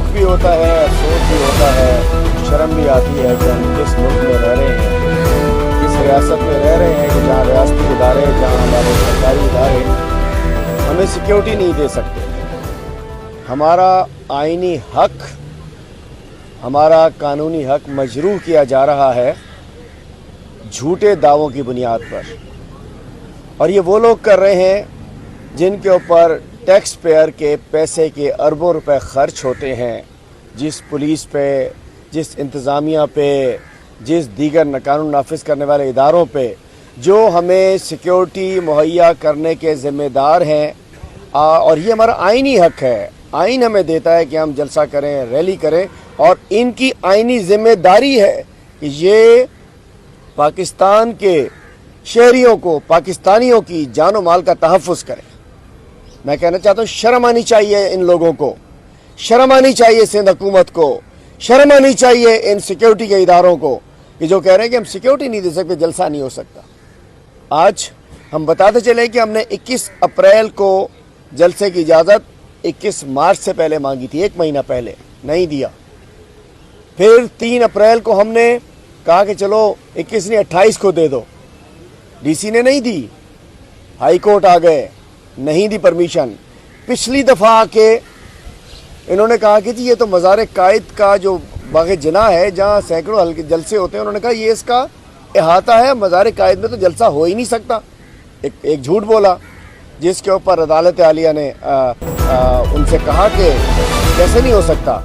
दुख भी होता है, अफसोस भी होता है, शर्म भी आती है कि हम किस मुल्क में रह रहे हैं, किस रियासत में रह रहे हैं कि जहाँ रियासती इदारे, जहाँ हमारे सरकारी इदारे हमें सिक्योरिटी नहीं दे सकते। हमारा आईनी हक, हमारा कानूनी हक मजरूह किया जा रहा है झूठे दावों की बुनियाद पर। और ये वो लोग कर रहे हैं जिनके ऊपर टैक्स पेयर के पैसे के अरबों रुपए खर्च होते हैं, जिस पुलिस पे, जिस इंतज़ामिया पे, जिस दीगर कानून नाफिज करने वाले इदारों पे जो हमें सिक्योरिटी मुहैया करने के ज़िम्मेदार हैं। और ये हमारा आईनी हक है। आइन हमें देता है कि हम जलसा करें, रैली करें, और इनकी आईनी ज़िम्मेदारी है कि ये पाकिस्तान के शहरियों को, पाकिस्तानियों की जान और माल का तहफ़्फ़ुज़ करें। मैं कहना चाहता हूँ, शर्म आनी चाहिए इन लोगों को, शर्म आनी चाहिए सिंध हुकूमत को, शर्म आनी चाहिए इन सिक्योरिटी के इदारों को कि जो कह रहे हैं कि हम सिक्योरिटी नहीं दे सकते, जलसा नहीं हो सकता। आज हम बताते चले कि हमने 21 अप्रैल को जलसे की इजाज़त 21 मार्च से पहले मांगी थी, 1 महीना पहले, नहीं दिया। फिर 3 अप्रैल को हमने कहा कि चलो 21 नहीं 28 को दे दो, डीसी ने नहीं दी, हाई कोर्ट आ गए, नहीं दी परमिशन। पिछली दफ़ा आके इन्होंने कहा कि जी ये तो मज़ार कायद का जो बाग़ जना है जहाँ सैकड़ों हल्के जलसे होते हैं, उन्होंने कहा ये इसका अहाता है, मज़ार कायद में तो जलसा हो ही नहीं सकता। एक झूठ बोला, जिसके ऊपर अदालत आलिया ने उनसे कहा कि कैसे नहीं हो सकता।